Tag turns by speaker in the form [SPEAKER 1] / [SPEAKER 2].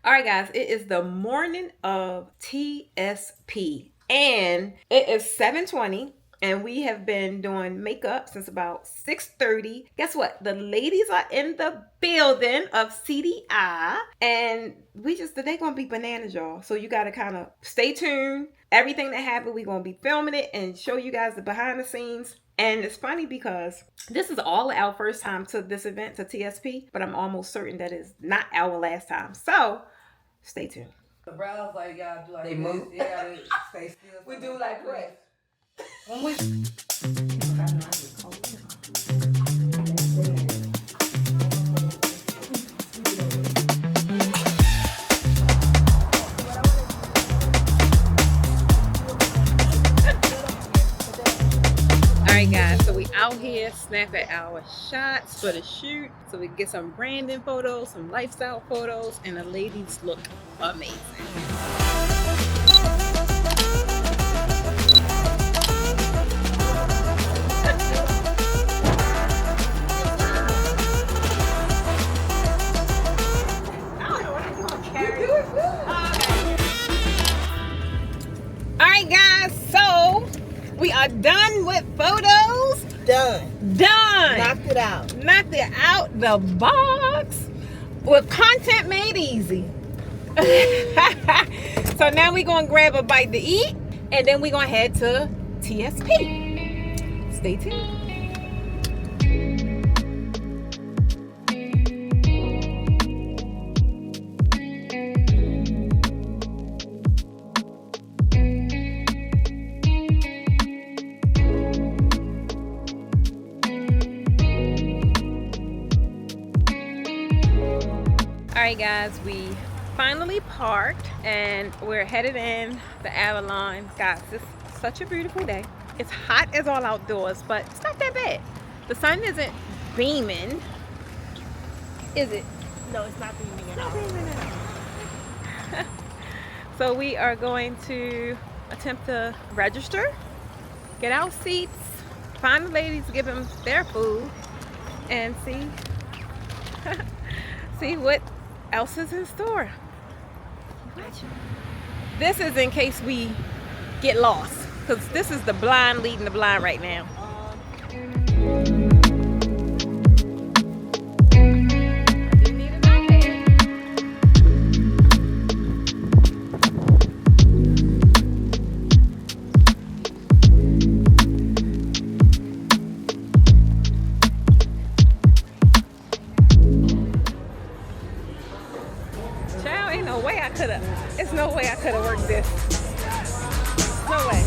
[SPEAKER 1] All right, guys, it is the morning of TSP and it is 7:20 and we have been doing makeup since about 6:30. Guess what? The ladies are in the building of CDI and today gonna be bananas, y'all. So you gotta kind of stay tuned. Everything that happened, we're gonna be filming it and show you guys the behind the scenes. And it's funny because this is all our first time to this event, to TSP, but I'm almost certain that it's not our last time. So stay tuned.
[SPEAKER 2] The brows like y'all do like
[SPEAKER 3] they
[SPEAKER 2] this.
[SPEAKER 3] move.
[SPEAKER 2] You gotta stay still.
[SPEAKER 3] We do like what? When we
[SPEAKER 1] Alright guys, so we out here snapping our shots for the shoot so we can get some branding photos, some lifestyle photos, and the ladies look amazing. Alright guys, so we are done with photos.
[SPEAKER 3] done. Knocked it out.
[SPEAKER 1] Knocked it out the box with content made easy. So now we're going to grab a bite to eat and then we're going to head to TSP. Stay tuned. Alright guys, we finally parked and we're headed in the Avalon. Guys, it's such a beautiful day. It's hot as all outdoors, but it's not that bad. The sun isn't beaming, is it?
[SPEAKER 3] No, it's not beaming at all.
[SPEAKER 1] So we are going to attempt to register, get our seats, find the ladies, give them their food, and see see what else is in store. This is in case we get lost, because this is the blind leading the blind right now. There's no way I could have worked this. No way.